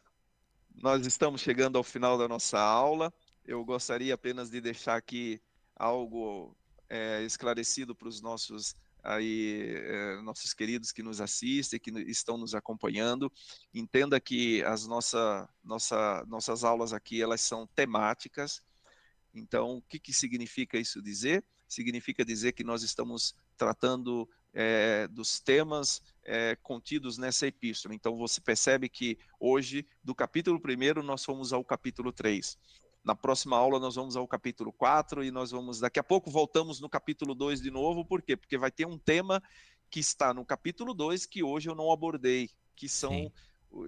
nós estamos chegando ao final da nossa aula. Eu gostaria apenas de deixar aqui algo esclarecido para os nossos queridos que nos assistem, que estão nos acompanhando. Entenda que as nossas aulas aqui, elas são temáticas. Então, o que significa isso dizer? Significa dizer que nós estamos tratando dos temas contidos nessa epístola. Então, você percebe que hoje, do capítulo 1, nós fomos ao capítulo 3. Na próxima aula, nós vamos ao capítulo 4 e nós vamos, daqui a pouco, voltamos no capítulo 2 de novo. Por quê? Porque vai ter um tema que está no capítulo 2 que hoje eu não abordei, Sim.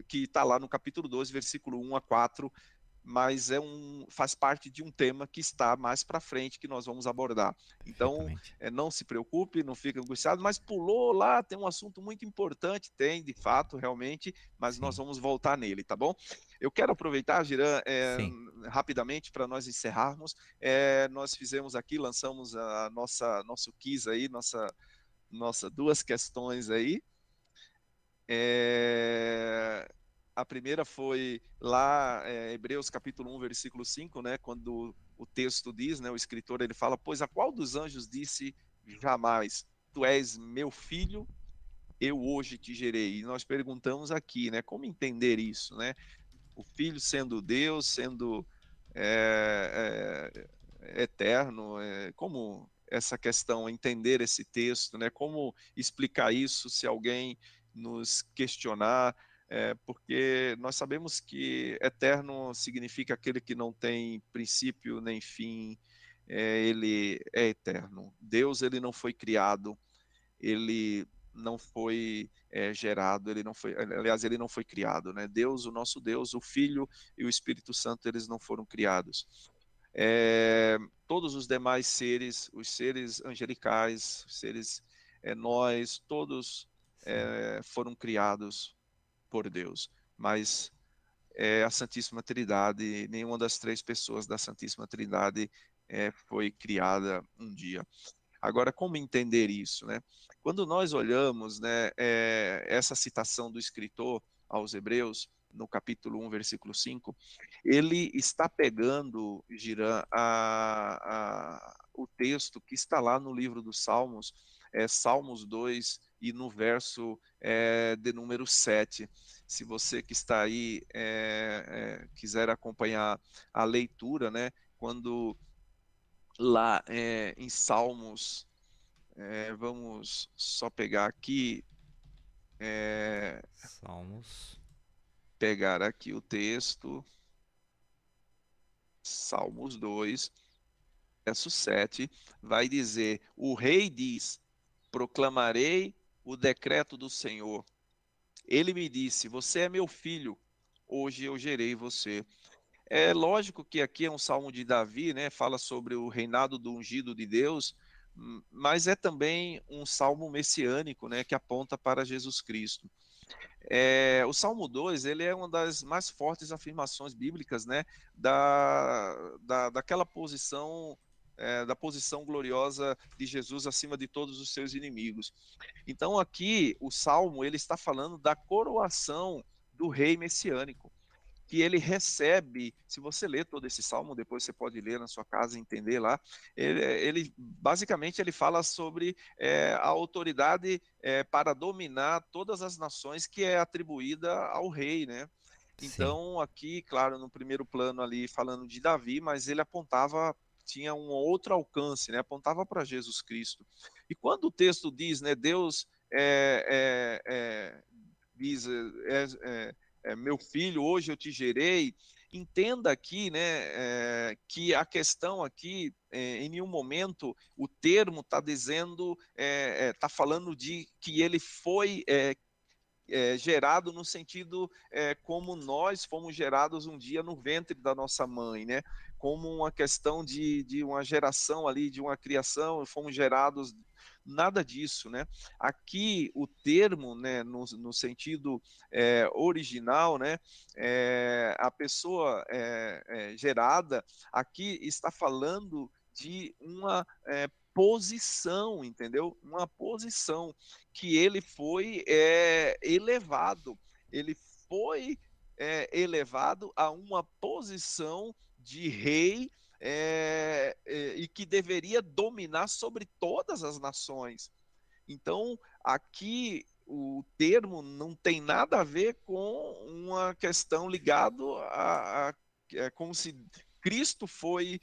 que está lá no capítulo 2, versículo 1 a 4, mas faz parte de um tema que está mais para frente, que nós vamos abordar. Então, Perfeitamente. não se preocupe, não fique angustiado, mas pulou lá, tem um assunto muito importante, tem, de fato, realmente, mas nós Sim. vamos voltar nele, tá bom? Eu quero aproveitar, Giran, Sim. rapidamente, para nós encerrarmos. Nós fizemos aqui, lançamos nosso quiz aí, nossa duas questões aí. A primeira foi lá, Hebreus capítulo 1, versículo 5, né, quando o texto diz, né, o escritor, ele fala, pois a qual dos anjos disse jamais, tu és meu filho, eu hoje te gerei. E nós perguntamos aqui, né, como entender isso, né? O filho sendo Deus, sendo eterno, como essa questão, entender esse texto, né? Como explicar isso se alguém nos questionar, porque nós sabemos que eterno significa aquele que não tem princípio nem fim, ele é eterno. Deus, ele não foi criado, ele não foi gerado, ele não foi, aliás, ele não foi criado, né? Deus, o nosso Deus, o Filho e o Espírito Santo, eles não foram criados. Todos os demais seres, os seres angelicais, os seres nós, todos Sim. foram criados por Deus, mas a Santíssima Trindade, nenhuma das três pessoas da Santíssima Trindade foi criada um dia. Agora, como entender isso, né? Quando nós olhamos, né, essa citação do escritor aos Hebreus, no capítulo 1, versículo 5, ele está pegando, Girã, o texto que está lá no livro dos Salmos, Salmos 2, e no verso de número 7. Se você que está aí quiser acompanhar a leitura, né, quando lá em Salmos, vamos só pegar aqui, Salmos. pegar aqui o texto, Salmos 2, verso 7, vai dizer, o rei diz, proclamarei o decreto do Senhor. Ele me disse, você é meu filho, hoje eu gerei você. É lógico que aqui é um salmo de Davi, né? Fala sobre o reinado do ungido de Deus, mas é também um salmo messiânico, né? Que aponta para Jesus Cristo. O Salmo 2, ele é uma das mais fortes afirmações bíblicas, né? Daquela posição, da posição gloriosa de Jesus acima de todos os seus inimigos. Então aqui o Salmo, ele está falando da coroação do rei messiânico, que ele recebe, se você ler todo esse salmo, depois você pode ler na sua casa e entender lá, ele basicamente ele fala sobre a autoridade para dominar todas as nações que é atribuída ao rei, né? Sim. Então aqui, claro, no primeiro plano ali falando de Davi, mas ele apontava, tinha um outro alcance, né? Apontava para Jesus Cristo. E quando o texto diz, né, Deus diz, meu filho, hoje eu te gerei, entenda aqui, né, que a questão aqui, em nenhum momento, o termo está dizendo, está falando de que ele foi gerado no sentido como nós fomos gerados um dia no ventre da nossa mãe, né? Como uma questão de uma geração ali, de uma criação, fomos gerados, nada disso, né? Aqui o termo, né, no sentido original, né, a pessoa gerada, aqui está falando de uma posição, entendeu? Uma posição que ele foi elevado, ele foi elevado a uma posição de rei e que deveria dominar sobre todas as nações. Então, aqui o termo não tem nada a ver com uma questão ligada como se Cristo foi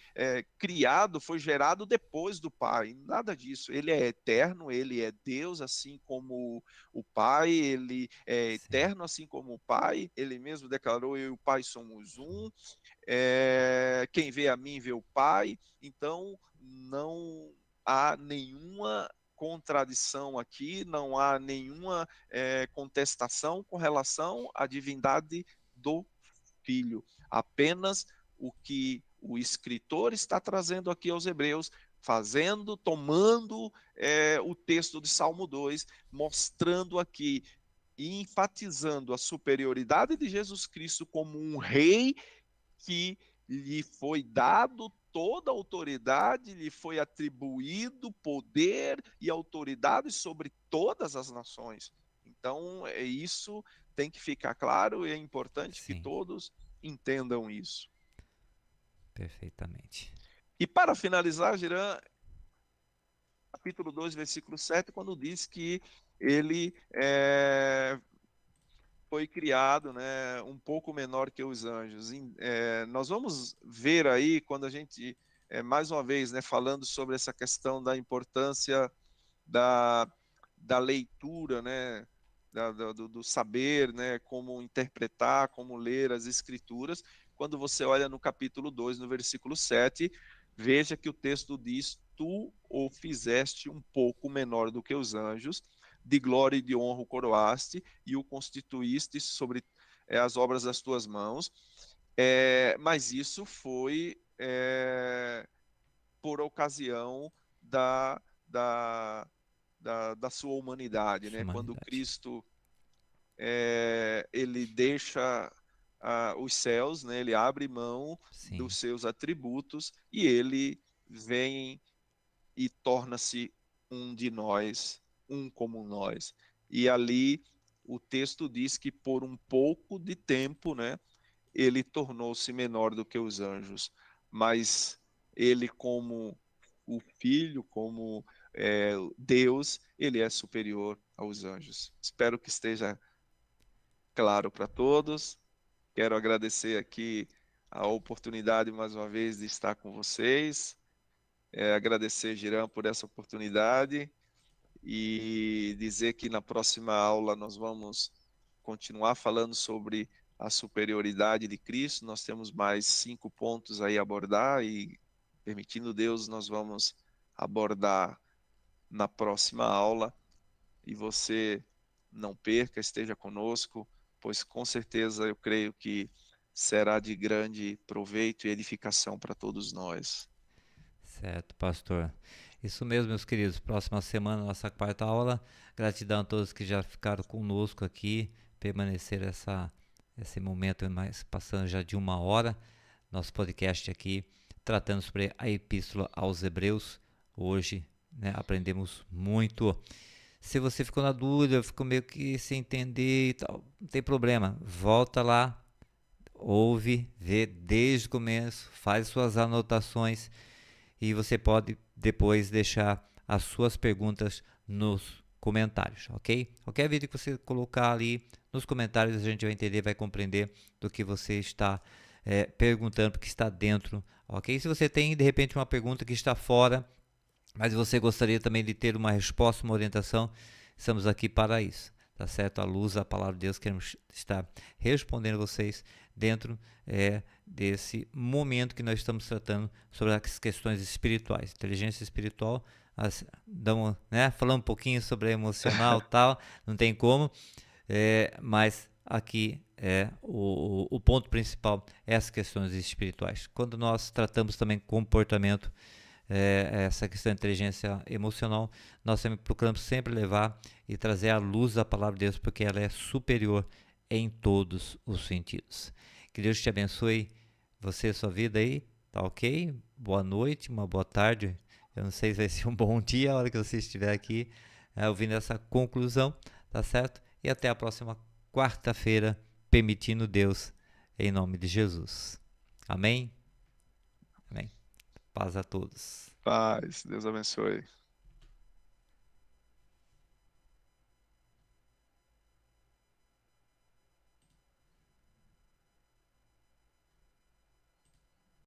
criado, foi gerado depois do Pai. Nada disso. Ele é eterno, ele é Deus, assim como o Pai, ele é Sim. eterno, assim como o Pai. Ele mesmo declarou: Eu e o Pai somos um. Quem vê a mim vê o Pai. Então, não há nenhuma contradição aqui, não há nenhuma contestação com relação à divindade do filho. Apenas o que o escritor está trazendo aqui aos Hebreus, tomando o texto de Salmo 2, mostrando aqui e enfatizando a superioridade de Jesus Cristo como um rei que lhe foi dado toda a autoridade, lhe foi atribuído poder e autoridade sobre todas as nações. Então, isso tem que ficar claro e é importante que Sim, todos entendam isso. perfeitamente. E para finalizar, Girã, capítulo 2, versículo 7, quando diz que ele foi criado, né, um pouco menor que os anjos. Nós vamos ver aí, quando a gente, mais uma vez, né, falando sobre essa questão da importância da leitura, né, do saber, né, como interpretar, como ler as escrituras. Quando você olha no capítulo 2, no versículo 7, veja que o texto diz: tu o fizeste um pouco menor do que os anjos, de glória e de honra o coroaste, e o constituíste sobre as obras das tuas mãos. Mas isso foi por ocasião da sua humanidade, né? Quando Humanidade. Cristo ele deixa os céus, né? Ele abre mão Sim, dos seus atributos e ele vem e torna-se um de nós, um como nós. E ali o texto diz que por um pouco de tempo, né? Ele tornou-se menor do que os anjos, mas ele como o Filho, como Deus, ele é superior aos anjos. Espero que esteja claro para todos. Quero agradecer aqui a oportunidade mais uma vez de estar com vocês. Agradecer, Girão, por essa oportunidade e dizer que na próxima aula nós vamos continuar falando sobre a superioridade de Cristo. Nós temos mais 5 pontos aí a abordar e, permitindo Deus, nós vamos abordar na próxima aula. E você não perca, esteja conosco, pois com certeza eu creio que será de grande proveito e edificação para todos nós. certo, pastor. Isso mesmo, meus queridos. Próxima semana, nossa quarta aula. Gratidão a todos que já ficaram conosco aqui, permanecer esse momento, mais passando já de 1 hora. Nosso podcast aqui, tratando sobre a Epístola aos Hebreus. Hoje, né, aprendemos muito. Se você ficou na dúvida, ficou meio que sem entender e tal, não tem problema. Volta lá, ouve, vê desde o começo, faz suas anotações e você pode depois deixar as suas perguntas nos comentários, ok? Qualquer vídeo que você colocar ali nos comentários, a gente vai entender, vai compreender do que você está perguntando, porque está dentro, ok? Se você tem, de repente, uma pergunta que está fora, mas você gostaria também de ter uma resposta, uma orientação, estamos aqui para isso, tá certo? À luz da palavra de Deus, queremos estar respondendo vocês dentro desse momento que nós estamos tratando sobre as questões espirituais, inteligência espiritual, falando um pouquinho sobre a emocional tal, não tem como, mas aqui o ponto principal é as questões espirituais. Quando nós tratamos também comportamento, essa questão da inteligência emocional, nós procuramos sempre levar e trazer a luz da palavra de Deus, porque ela é superior em todos os sentidos. Que Deus te abençoe, você e sua vida aí, tá ok? Boa noite, uma boa tarde, eu não sei se vai ser um bom dia a hora que você estiver aqui ouvindo essa conclusão, tá certo? E até a próxima quarta-feira, permitindo Deus, em nome de Jesus. Amém? Amém. Paz a todos. Paz, Deus abençoe.